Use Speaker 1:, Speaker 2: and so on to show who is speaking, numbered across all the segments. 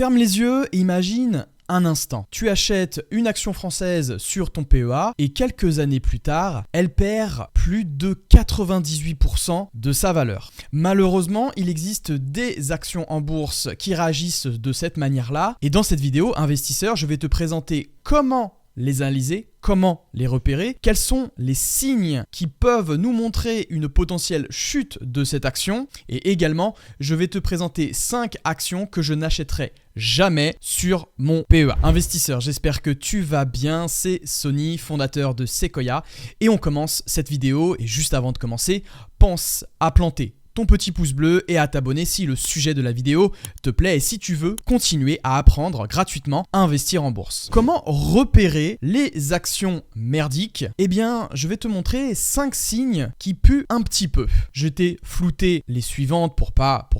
Speaker 1: Ferme les yeux et imagine un instant. Tu achètes une action française sur ton PEA et quelques années plus tard, elle perd plus de 98% de sa valeur. Malheureusement, il existe des actions en bourse qui réagissent de cette manière-là. Et dans cette vidéo, investisseur, je vais te présenter comment les analyser, comment les repérer, quels sont les signes qui peuvent nous montrer une potentielle chute de cette action et également je vais te présenter 5 actions que je n'achèterai jamais sur mon PEA. Investisseur, j'espère que tu vas bien, c'est Sonny, fondateur de Sequoia et on commence cette vidéo et juste avant de commencer, pense à planter ton petit pouce bleu et à t'abonner si le sujet de la vidéo te plaît et si tu veux continuer à apprendre gratuitement à investir en bourse. Comment repérer les actions merdiques? Eh bien, je vais te montrer 5 signes qui puent un petit peu. Je t'ai flouté les suivantes pour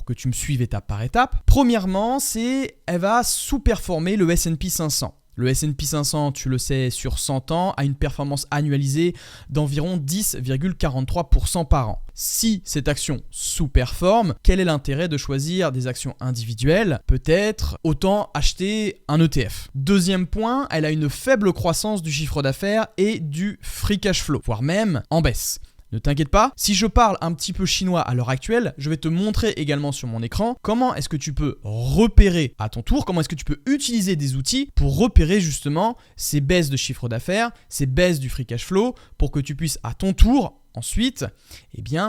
Speaker 1: que tu me suives étape par étape. Premièrement, elle va sous-performer le S&P 500. Le S&P 500, tu le sais, sur 100 ans, a une performance annualisée d'environ 10,43% par an. Si cette action sous-performe, quel est l'intérêt de choisir des actions individuelles? Peut-être autant acheter un ETF. Deuxième point, elle a une faible croissance du chiffre d'affaires et du free cash flow, voire même en baisse. Ne t'inquiète pas, si je parle un petit peu chinois à l'heure actuelle, je vais te montrer également sur mon écran comment est-ce que tu peux repérer à ton tour, comment est-ce que tu peux utiliser des outils pour repérer justement ces baisses de chiffre d'affaires, ces baisses du free cash flow, pour que tu puisses à ton tour ensuite,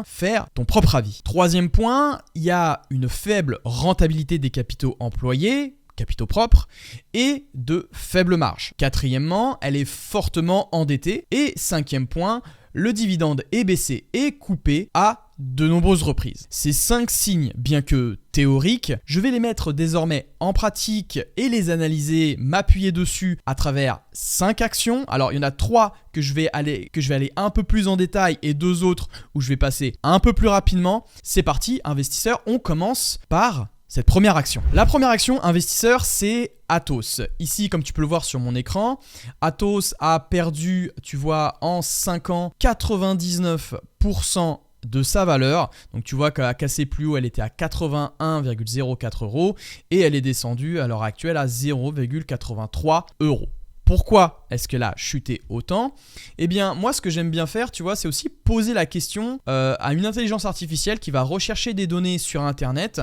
Speaker 1: faire ton propre avis. Troisième point, il y a une faible rentabilité des capitaux employés, capitaux propres et de faibles marges. Quatrièmement, elle est fortement endettée. Et cinquième point, le dividende est baissé et coupé à de nombreuses reprises. Ces 5 signes, bien que théoriques, je vais les mettre désormais en pratique et les analyser, m'appuyer dessus à travers 5 actions. Alors, il y en a 3 que je vais aller un peu plus en détail et 2 autres où je vais passer un peu plus rapidement. C'est parti, investisseur, on commence par cette première action. La première action, investisseur, c'est Atos. Ici, comme tu peux le voir sur mon écran, Atos a perdu, tu vois, en 5 ans, 99% de sa valeur. Donc tu vois qu'elle a cassé plus haut, elle était à 81,04 € et elle est descendue à l'heure actuelle à 0,83 €. Pourquoi est-ce qu'elle a chuté autant? Eh bien, moi, ce que j'aime bien faire, tu vois, c'est aussi poser la question à une intelligence artificielle qui va rechercher des données sur Internet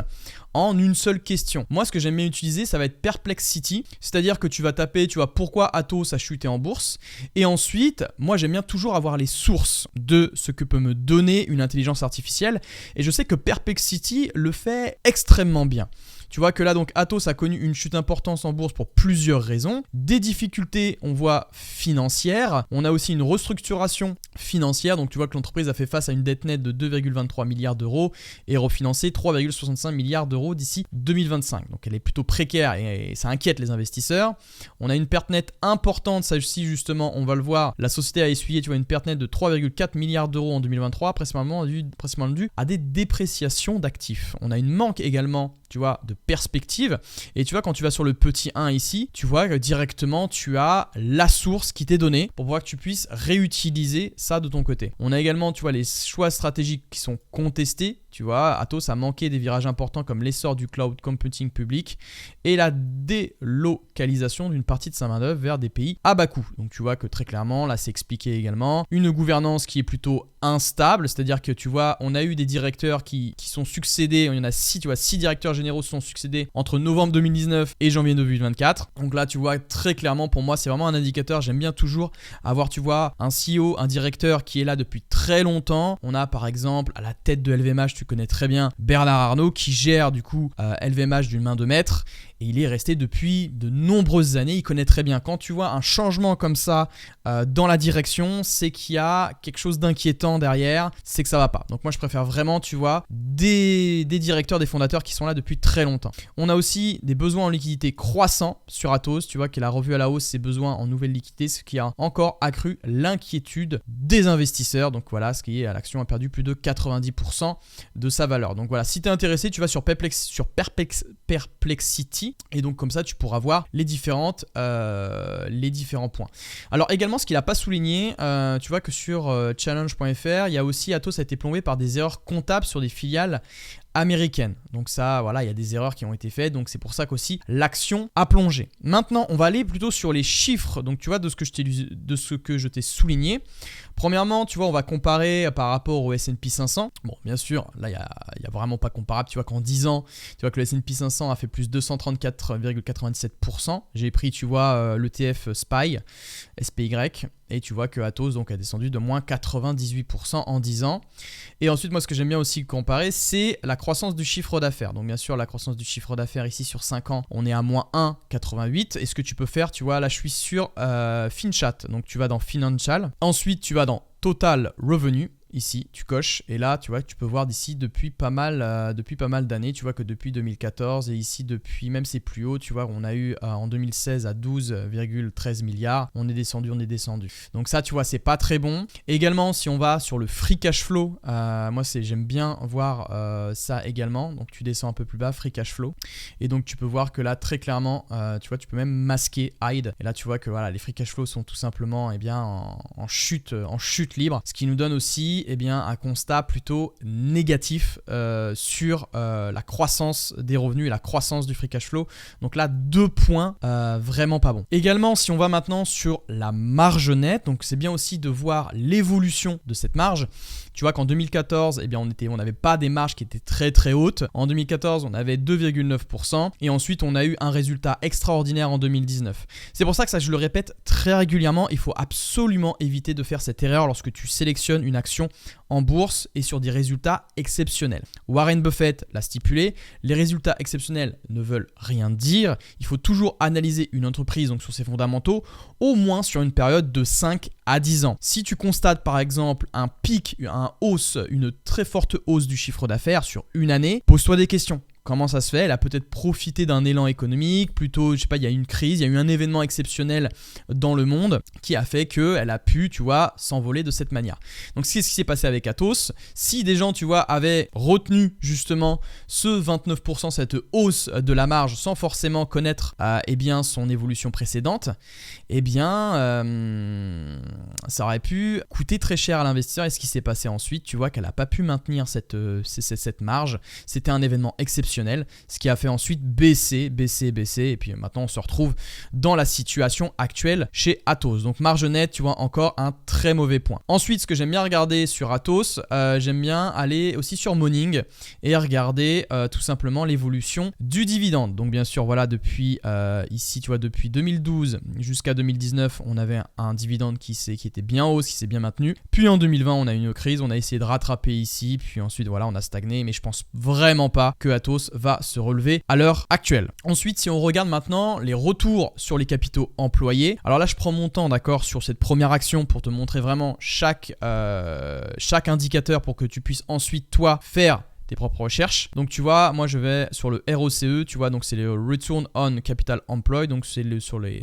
Speaker 1: en une seule question. Moi, ce que j'aime bien utiliser, ça va être Perplexity, c'est-à-dire que tu vas taper, tu vois, pourquoi Atos a chuté en bourse. Et ensuite, moi, j'aime bien toujours avoir les sources de ce que peut me donner une intelligence artificielle. Et je sais que Perplexity le fait extrêmement bien. Tu vois que là, donc, Atos a connu une chute importante en bourse pour plusieurs raisons. Des difficultés, on voit, financières. On a aussi une restructuration financière. Donc, tu vois que l'entreprise a fait face à une dette nette de 2,23 milliards d'euros et refinancé 3,65 milliards d'euros d'ici 2025. Donc, elle est plutôt précaire et ça inquiète les investisseurs. On a une perte nette importante. Ça aussi, justement, on va le voir. La société a essuyé, tu vois, une perte nette de 3,4 milliards d'euros en 2023, principalement due à des dépréciations d'actifs. On a une manque également, tu vois, de perspective. Et tu vois, quand tu vas sur le petit 1 ici, tu vois que directement, tu as la source qui t'est donnée pour pouvoir que tu puisses réutiliser ça de ton côté. On a également, tu vois, les choix stratégiques qui sont contestés. Tu vois, Atos a manqué des virages importants comme l'essor du cloud computing public et la délocalisation d'une partie de sa main-d'œuvre vers des pays à bas coût. Donc tu vois que très clairement, là c'est expliqué également. Une gouvernance qui est plutôt instable, c'est-à-dire que tu vois, on a eu des directeurs qui sont succédés, il y en a 6, tu vois, 6 directeurs généraux se sont succédés entre novembre 2019 et janvier 2024. Donc là, tu vois, très clairement, pour moi, c'est vraiment un indicateur. J'aime bien toujours avoir, tu vois, un CEO, un directeur qui est là depuis très longtemps. On a par exemple à la tête de LVMH, tu connais très bien Bernard Arnault qui gère du coup LVMH d'une main de maître. Et il est resté depuis de nombreuses années. Il connaît très bien. Quand tu vois un changement comme ça dans la direction, c'est qu'il y a quelque chose d'inquiétant derrière. C'est que ça va pas. Donc moi, je préfère vraiment, tu vois, des directeurs, des fondateurs qui sont là depuis très longtemps. On a aussi des besoins en liquidité croissants sur Atos. Tu vois qu'elle a revu à la hausse ses besoins en nouvelle liquidité, ce qui a encore accru l'inquiétude des investisseurs. Donc voilà, ce qui est, l'action a perdu plus de 90% de sa valeur. Donc voilà, si tu es intéressé, tu vas sur Perplexity. Et donc comme ça, tu pourras voir les différents points. Alors également, ce qu'il n'a pas souligné, tu vois que sur challenge.fr, il y a aussi Atos a été plombé par des erreurs comptables sur des filiales américaine. Donc ça, voilà, il y a des erreurs qui ont été faites. Donc c'est pour ça qu'aussi l'action a plongé. Maintenant, on va aller plutôt sur les chiffres. Donc tu vois, de ce que je t'ai souligné. Premièrement, tu vois, on va comparer par rapport au S&P 500. Bon, bien sûr, là, il n'y a vraiment pas comparable. Tu vois qu'en 10 ans, tu vois que le S&P 500 a fait plus 234,97%. J'ai pris, tu vois, l'ETF SPY, et tu vois que Atos donc, a descendu de moins 98% en 10 ans. Et ensuite, moi, ce que j'aime bien aussi comparer, c'est la croissance du chiffre d'affaires. Donc, bien sûr, la croissance du chiffre d'affaires ici sur 5 ans, on est à moins 1,88. Et ce que tu peux faire, tu vois, là, je suis sur FinChat. Donc, tu vas dans Financial. Ensuite, tu vas dans Total Revenue. Ici, tu coches et là, tu vois, tu peux voir d'ici depuis pas mal d'années. Tu vois que depuis 2014 et ici depuis même c'est plus haut. Tu vois, on a eu en 2016 à 12,13 milliards. On est descendu. Donc ça, tu vois, c'est pas très bon. Et également, si on va sur le free cash flow, moi j'aime bien voir ça également. Donc tu descends un peu plus bas, free cash flow. Et donc tu peux voir que là, très clairement, tu vois, tu peux même masquer hide. Et là, tu vois que voilà, les free cash flow sont tout simplement en chute libre, ce qui nous donne aussi un constat plutôt négatif sur la croissance des revenus et la croissance du free cash flow. Donc là, 2 points vraiment pas bons. Également, si on va maintenant sur la marge nette, donc c'est bien aussi de voir l'évolution de cette marge. Tu vois qu'en 2014, on n'avait pas des marges qui étaient très très hautes. En 2014, on avait 2,9% et ensuite on a eu un résultat extraordinaire en 2019. C'est pour ça que je le répète très régulièrement, il faut absolument éviter de faire cette erreur lorsque tu sélectionnes une action en bourse et sur des résultats exceptionnels. Warren Buffett l'a stipulé, les résultats exceptionnels ne veulent rien dire. Il faut toujours analyser une entreprise donc sur ses fondamentaux, au moins sur une période de 5 à 10 ans. Si tu constates par exemple un pic, une très forte hausse du chiffre d'affaires sur une année, pose-toi des questions. Comment ça se fait? Elle a peut-être profité d'un élan économique, plutôt, je sais pas, il y a une crise, il y a eu un événement exceptionnel dans le monde qui a fait qu'elle a pu, tu vois, s'envoler de cette manière. Donc, c'est ce qui s'est passé avec Atos. Si des gens, tu vois, avaient retenu justement ce 29%, cette hausse de la marge sans forcément connaître son évolution précédente, ça aurait pu coûter très cher à l'investisseur. Et ce qui s'est passé ensuite, tu vois qu'elle n'a pas pu maintenir cette marge. C'était un événement exceptionnel, ce qui a fait ensuite baisser, et puis maintenant on se retrouve dans la situation actuelle chez Atos. Donc marge nette, tu vois, encore un très mauvais point. Ensuite, ce que j'aime bien regarder sur Atos, j'aime bien aller aussi sur Morning et regarder tout simplement l'évolution du dividende. Donc bien sûr, voilà, depuis ici, tu vois, depuis 2012 jusqu'à 2019, on avait un dividende qui était bien haut, qui s'est bien maintenu. Puis en 2020, on a eu une crise, on a essayé de rattraper ici, puis ensuite voilà, on a stagné, mais je pense vraiment pas que Atos va se relever à l'heure actuelle. Ensuite, si on regarde maintenant les retours sur les capitaux employés, alors là je prends mon temps, d'accord, sur cette première action pour te montrer vraiment chaque indicateur pour que tu puisses ensuite toi faire tes propres recherches. Donc tu vois, moi je vais sur le ROCE, tu vois, donc c'est le Return on Capital Employed, donc c'est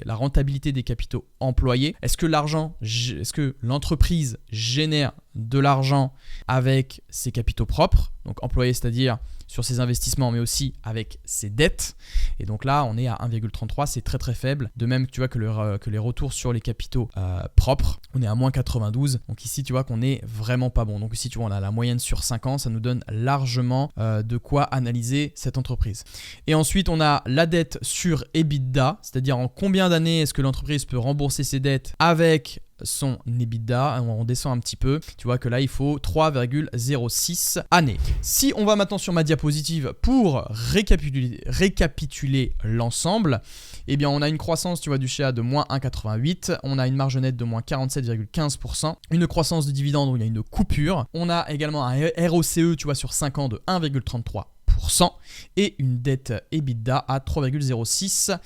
Speaker 1: la rentabilité des capitaux employés. Est-ce que l'entreprise génère de l'argent avec ses capitaux propres, donc employés, c'est-à-dire sur ses investissements, mais aussi avec ses dettes. Et donc là, on est à 1,33, c'est très très faible. De même, tu vois que les retours sur les capitaux propres, on est à moins 92. Donc ici, tu vois qu'on est vraiment pas bon. Donc ici, tu vois, on a la moyenne sur 5 ans. Ça nous donne largement de quoi analyser cette entreprise. Et ensuite, on a la dette sur EBITDA, c'est-à-dire en combien d'années est-ce que l'entreprise peut rembourser ses dettes avec son EBITDA. On descend un petit peu, tu vois que là il faut 3,06 années. Si on va maintenant sur ma diapositive pour récapituler l'ensemble, on a une croissance, tu vois, du CA de moins 1,88, on a une marge nette de moins 47,15%, une croissance du dividende où il y a une coupure, on a également un ROCE, tu vois, sur 5 ans de 1,33% et une dette EBITDA à 3,06.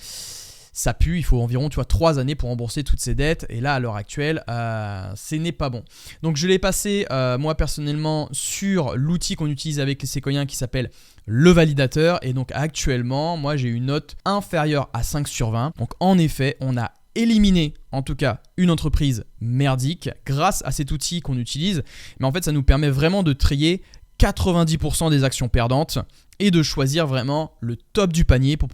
Speaker 1: Ça pue, il faut environ 3 années pour rembourser toutes ces dettes. Et là, à l'heure actuelle, ce n'est pas bon. Donc, je l'ai passé, moi personnellement, sur l'outil qu'on utilise avec les Sequoiens qui s'appelle le validateur. Et donc, actuellement, moi, j'ai une note inférieure à 5 sur 20. Donc, en effet, on a éliminé, en tout cas, une entreprise merdique grâce à cet outil qu'on utilise. Mais en fait, ça nous permet vraiment de trier 90% des actions perdantes et de choisir vraiment le top du panier pour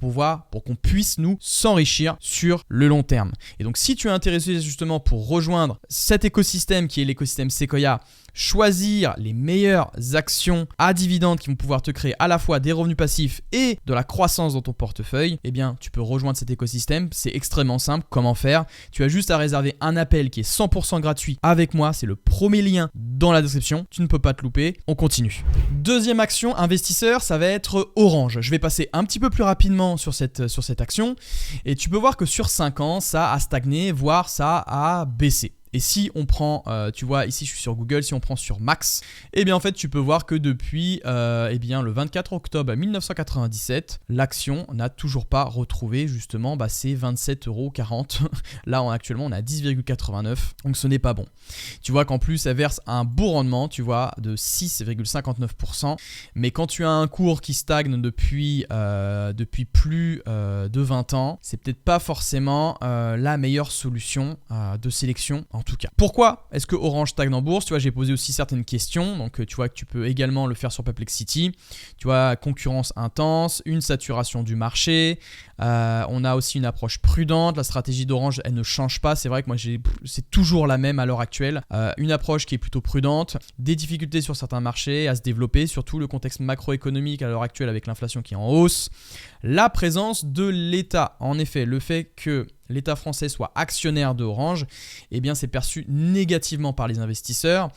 Speaker 1: qu'on puisse nous s'enrichir sur le long terme. Et donc si tu es intéressé justement pour rejoindre cet écosystème qui est l'écosystème Sequoia, choisir les meilleures actions à dividendes qui vont pouvoir te créer à la fois des revenus passifs et de la croissance dans ton portefeuille, eh bien tu peux rejoindre cet écosystème. C'est extrêmement simple. Comment faire? Tu as juste à réserver un appel qui est 100% gratuit avec moi. C'est le premier lien dans la description. Tu ne peux pas te louper. On continue. Deuxième action investisseur, ça va être Orange. Je vais passer un petit peu plus rapidement sur cette action et tu peux voir que sur 5 ans, ça a stagné, voire ça a baissé. Et si on prend, tu vois, ici je suis sur Google, si on prend sur Max, eh bien en fait tu peux voir que depuis le 24 octobre 1997, l'action n'a toujours pas retrouvé justement ces 27,40 €. Là actuellement on est à 10,89, donc ce n'est pas bon. Tu vois qu'en plus elle verse un beau rendement, tu vois, de 6,59%. Mais quand tu as un cours qui stagne depuis plus de 20 ans, c'est peut-être pas forcément la meilleure solution de sélection en tout cas. Pourquoi est-ce que Orange stagne en bourse? Tu vois, j'ai posé aussi certaines questions, donc tu vois que tu peux également le faire sur Perplexity. Tu vois, concurrence intense, une saturation du marché, on a aussi une approche prudente. La stratégie d'Orange, elle ne change pas. C'est vrai que moi, c'est toujours la même à l'heure actuelle. Une approche qui est plutôt prudente, des difficultés sur certains marchés à se développer, surtout le contexte macroéconomique à l'heure actuelle avec l'inflation qui est en hausse. La présence de l'État, en effet, le fait que l'État français soit actionnaire d'Orange, eh bien c'est perçu négativement par les investisseurs.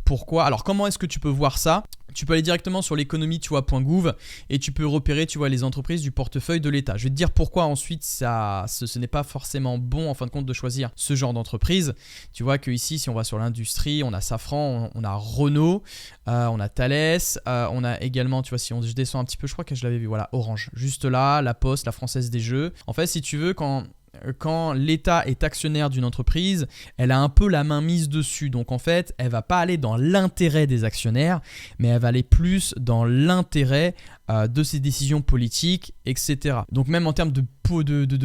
Speaker 1: Pourquoi? Alors comment est-ce que tu peux voir ça? Tu peux aller directement sur l'économie, tu vois, .gouv et tu peux repérer, tu vois, les entreprises du portefeuille de l'État. Je vais te dire pourquoi ensuite ce n'est pas forcément bon en fin de compte de choisir ce genre d'entreprise. Tu vois que ici, si on va sur l'industrie, on a Safran, on a Renault, on a Thales, on a également, tu vois, je descends un petit peu, je crois que je l'avais vu, voilà, Orange. Juste là, La Poste, la Française des Jeux. En fait, si tu veux, quand l'État est actionnaire d'une entreprise, elle a un peu la main mise dessus. Donc en fait, elle va pas aller dans l'intérêt des actionnaires, mais elle va aller plus dans l'intérêt de ses décisions politiques, etc. Donc même en termes de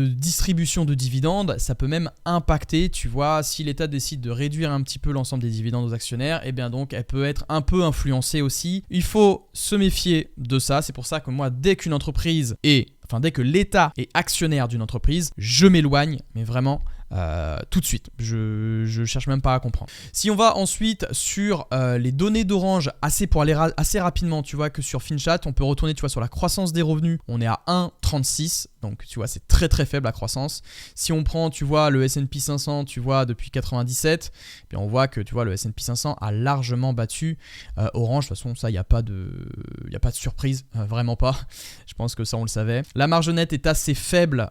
Speaker 1: distribution de dividendes, ça peut même impacter, tu vois, si l'État décide de réduire un petit peu l'ensemble des dividendes aux actionnaires, eh bien donc elle peut être un peu influencée aussi. Il faut se méfier de ça. C'est pour ça que moi, dès que l'État est actionnaire d'une entreprise, je m'éloigne, mais vraiment tout de suite. Je cherche même pas à comprendre. Si on va ensuite sur les données d'Orange, pour aller assez rapidement, tu vois que sur FinChat, on peut retourner, tu vois, sur la croissance des revenus. On est à 1,36, donc tu vois, c'est très très faible la croissance. Si on prend, tu vois, le S&P 500, tu vois, depuis 97, puis on voit que, tu vois, le S&P 500 a largement battu Orange. De toute façon, ça, il n'y a pas de surprise, vraiment pas. Je pense que ça, on le savait. La marge nette est assez faible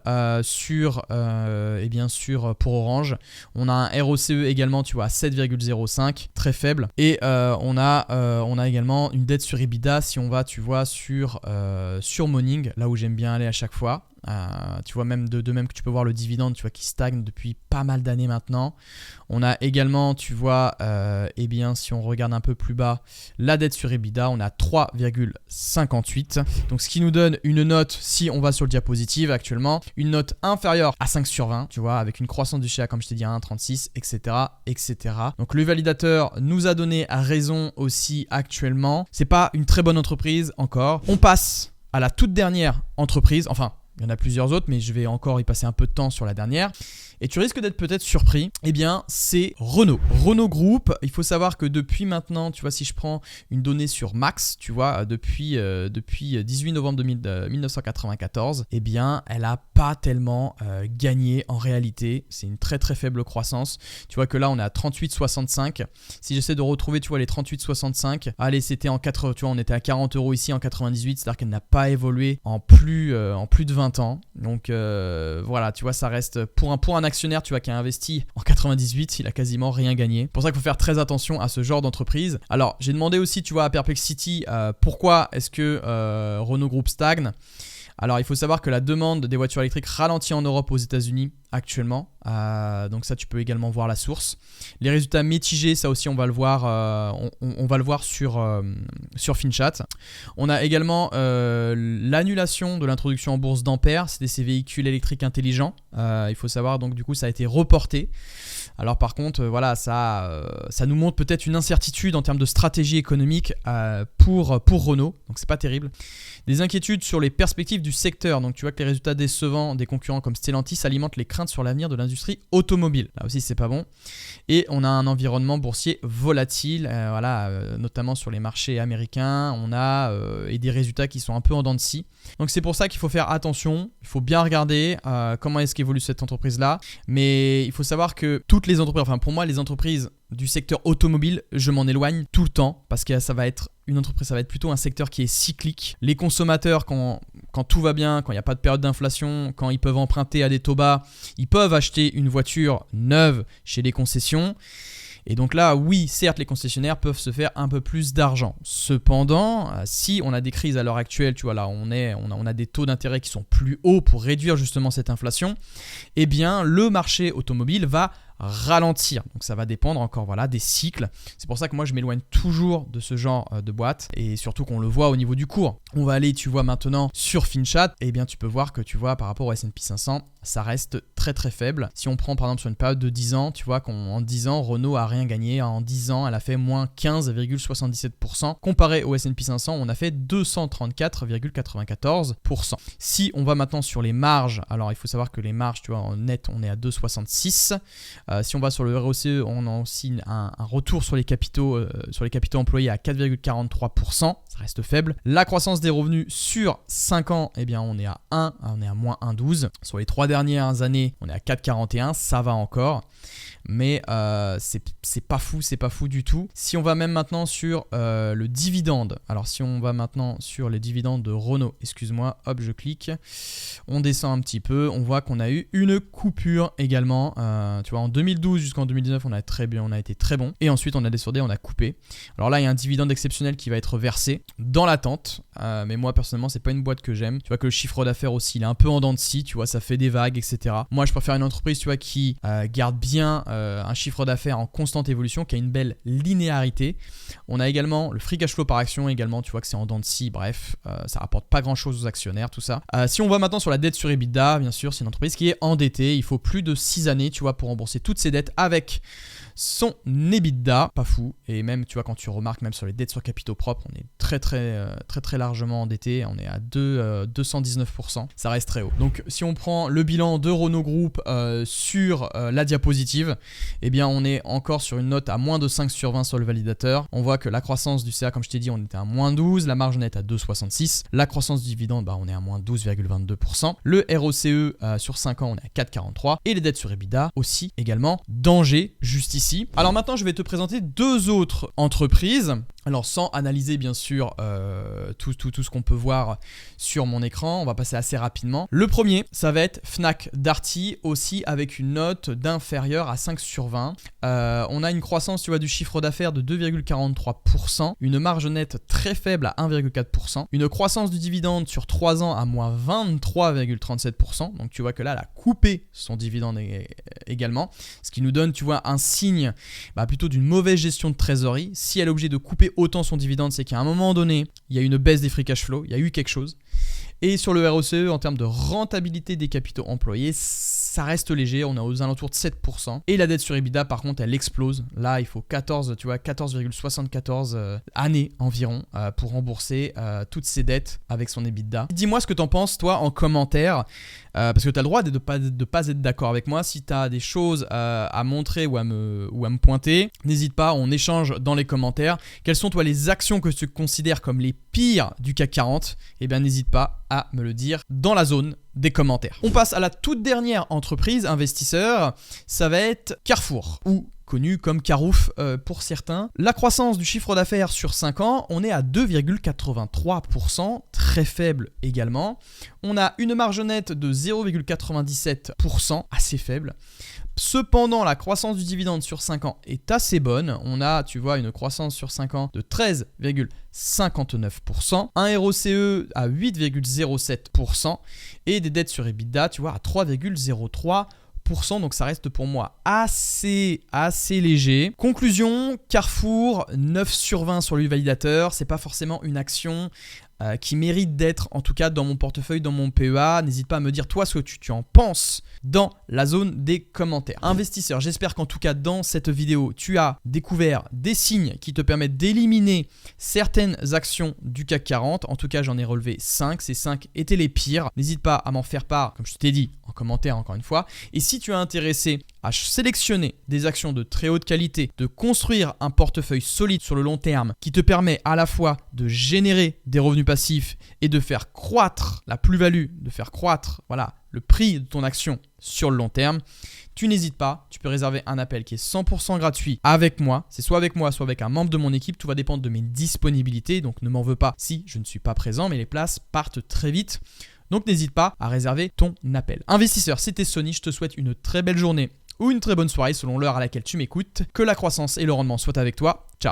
Speaker 1: pour Orange. On a un ROCE également, tu vois, à 7,05, très faible. Et on a également une dette sur EBITDA si on va, tu vois, sur Morning, là où j'aime bien aller à chaque fois. Tu vois, même de même que tu peux voir le dividende, tu vois, qui stagne depuis pas mal d'années maintenant. On a également, tu vois, si on regarde un peu plus bas, la dette sur EBITDA, on a 3,58. Donc ce qui nous donne une note, si on va sur le diapositive actuellement, une note inférieure à 5 sur 20, tu vois, avec une croissance du share, comme je t'ai dit, à 1,36, etc., etc. Donc le validateur nous a donné raison aussi actuellement. C'est pas une très bonne entreprise encore. On passe à la toute dernière entreprise, enfin, il y en a plusieurs autres, mais je vais encore y passer un peu de temps sur la dernière. Et tu risques d'être peut-être surpris, eh bien c'est Renault. Renault Group, il faut savoir que depuis maintenant, tu vois, si je prends une donnée sur Max, tu vois, depuis 18 novembre 1994, eh bien elle n'a pas tellement gagné en réalité. C'est une très très faible croissance. Tu vois que là on est à 38,65. Si j'essaie de retrouver, tu vois, les 38,65, allez, c'était tu vois, on était à 40 € ici en 98, c'est-à-dire qu'elle n'a pas évolué en plus de 20 ans. Donc voilà, tu vois, ça reste pour un actionnaire, tu vois, qui a investi en 98, il a quasiment rien gagné. C'est pour ça qu'il faut faire très attention à ce genre d'entreprise. Alors, j'ai demandé aussi, tu vois, à Perplexity, pourquoi est-ce que Renault Group stagne. Alors, il faut savoir que la demande des voitures électriques ralentit en Europe, aux États-Unis, actuellement. Donc ça, tu peux également voir la source. Les résultats mitigés, ça aussi, on va le voir, on va le voir sur FinChat. On a également l'annulation de l'introduction en bourse d'Ampère. C'était ces véhicules électriques intelligents. Il faut savoir, donc du coup, ça a été reporté. Alors par contre, voilà, ça nous montre peut-être une incertitude en termes de stratégie économique pour Renault. Donc c'est pas terrible. Des inquiétudes sur les perspectives du secteur. Donc tu vois que les résultats décevants des concurrents comme Stellantis alimentent les craintes sur l'avenir de l'industrie automobile. Là aussi, c'est pas bon. Et on a un environnement boursier volatile, notamment sur les marchés américains. On a et des résultats qui sont un peu en dents de scie. Donc c'est pour ça qu'il faut faire attention. Il faut bien regarder comment est-ce qu'évolue cette entreprise-là. Mais il faut savoir que toutes les entreprises, enfin pour moi, les entreprises du secteur automobile, je m'en éloigne tout le temps parce que ça va être une entreprise, ça va être plutôt un secteur qui est cyclique. Les consommateurs, quand tout va bien, quand il n'y a pas de période d'inflation, quand ils peuvent emprunter à des taux bas, ils peuvent acheter une voiture neuve chez les concessions. Et donc là, oui, certes, les concessionnaires peuvent se faire un peu plus d'argent. Cependant, si on a des crises à l'heure actuelle, tu vois, là, on a des taux d'intérêt qui sont plus hauts pour réduire justement cette inflation, eh bien, le marché automobile va ralentir. Donc ça va dépendre encore des cycles. C'est pour ça que moi je m'éloigne toujours de ce genre de boîte et surtout qu'on le voit au niveau du cours. On va aller, tu vois, maintenant sur FinChat, et bien tu peux voir que tu vois par rapport au S&P 500, ça reste très très faible. Si on prend par exemple sur une période de 10 ans, tu vois qu'en 10 ans, Renault a rien gagné. En 10 ans, elle a fait moins 15,77%. Comparé au S&P 500, on a fait 234,94%. Si on va maintenant sur les marges, alors il faut savoir que les marges, tu vois, en net, on est à 2,66. Si on va sur le ROCE, on a aussi un retour sur les capitaux employés à 4,43%. Ça reste faible. La croissance des revenus sur 5 ans, eh bien on est à 1, on est à moins 1,12. Sur les 3 dernières années, on est à 4,41, ça va encore. Mais c'est pas fou du tout. Si on va même maintenant sur le dividende, alors si on va maintenant sur les dividendes de Renault, excuse-moi, hop, je clique, on descend un petit peu, on voit qu'on a eu une coupure également. Tu vois, en 2012 jusqu'en 2019, on a été très bon. Et ensuite, on a descendé, on a coupé. Alors là, il y a un dividende exceptionnel qui va être versé dans l'attente. Mais moi, personnellement, c'est pas une boîte que j'aime. Tu vois que le chiffre d'affaires aussi, il est un peu en dents de scie. Tu vois, ça fait des vagues, etc. Moi, je préfère une entreprise, tu vois, qui garde bien un chiffre d'affaires en constante évolution, qui a une belle linéarité. On a également le free cash flow par action, également, tu vois que c'est en dents de scie. Bref, ça rapporte pas grand-chose aux actionnaires, tout ça. Si on va maintenant sur la dette sur EBITDA, bien sûr, c'est une entreprise qui est endettée. Il faut plus de 6 années, tu vois, pour rembourser toutes ses dettes avec son EBITDA, pas fou. Et même, tu vois, quand tu remarques même sur les dettes sur capitaux propres, on est très largement endetté. On est à 219%. Ça reste très haut. Donc, si on prend le bilan de Renault Group sur la diapositive, eh bien, on est encore sur une note à moins de 5 sur 20 sur le validateur. On voit que la croissance du CA, comme je t'ai dit, on était à moins 12. La marge nette à 2,66. La croissance du dividende, on est à moins 12,22%. Le ROCE sur 5 ans, on est à 4,43. Et les dettes sur EBITDA aussi également. Danger, juste ici. Alors maintenant, je vais te présenter 2 autres entreprises. Alors sans analyser bien sûr tout ce qu'on peut voir sur mon écran, on va passer assez rapidement. Le premier, ça va être Fnac Darty, aussi avec une note d'inférieur à 5 sur 20. On a une croissance, tu vois, du chiffre d'affaires de 2,43%, une marge nette très faible à 1,4%, une croissance du dividende sur 3 ans à moins 23,37%. Donc tu vois que là, elle a coupé son dividende également, ce qui nous donne, tu vois, un signe plutôt d'une mauvaise gestion de trésorerie. Si elle est obligée de couper autant son dividende, c'est qu'à un moment donné, il y a une baisse des free cash flow, il y a eu quelque chose. Et sur le ROCE, en termes de rentabilité des capitaux employés, ça reste léger, on est aux alentours de 7%. Et la dette sur EBITDA, par contre, elle explose. Là, il faut 14,74 années environ pour rembourser toutes ses dettes avec son EBITDA. Dis-moi ce que t'en penses, toi, en commentaire, parce que tu as le droit de pas être d'accord avec moi. Si tu as des choses à montrer ou à me pointer, n'hésite pas, on échange dans les commentaires. Quelles sont, toi, les actions que tu considères comme les pires du CAC 40 ? Eh bien, n'hésite pas à me le dire dans la zone des commentaires. On passe à la toute dernière entreprise investisseur, ça va être Carrefour, ou connu comme Carouf pour certains. La croissance du chiffre d'affaires sur 5 ans, on est à 2,83%, très faible également. On a une marge nette de 0,97%, assez faible. Cependant, la croissance du dividende sur 5 ans est assez bonne. On a, tu vois, une croissance sur 5 ans de 13,59%, un ROCE à 8,07% et des dettes sur EBITDA, tu vois, à 3,03%. 1%, donc ça reste pour moi assez léger. Conclusion, Carrefour, 9 sur 20 sur lui validateur, c'est pas forcément une action qui mérite d'être en tout cas dans mon portefeuille, dans mon PEA. N'hésite pas à me dire toi ce que tu en penses dans la zone des commentaires. Investisseur, j'espère qu'en tout cas dans cette vidéo, tu as découvert des signes qui te permettent d'éliminer certaines actions du CAC 40. En tout cas, j'en ai relevé 5. Ces 5 étaient les pires. N'hésite pas à m'en faire part, comme je t'ai dit, en commentaire encore une fois. Et si tu es intéressé à sélectionner des actions de très haute qualité, de construire un portefeuille solide sur le long terme qui te permet à la fois de générer des revenus passifs et de faire croître la plus-value, de faire croître le prix de ton action sur le long terme, tu n'hésites pas, tu peux réserver un appel qui est 100% gratuit avec moi. C'est soit avec moi, soit avec un membre de mon équipe. Tout va dépendre de mes disponibilités, donc ne m'en veux pas si je ne suis pas présent, mais les places partent très vite. Donc n'hésite pas à réserver ton appel. Investisseur, c'était Sonny, je te souhaite une très belle journée ou une très bonne soirée selon l'heure à laquelle tu m'écoutes. Que la croissance et le rendement soient avec toi. Ciao.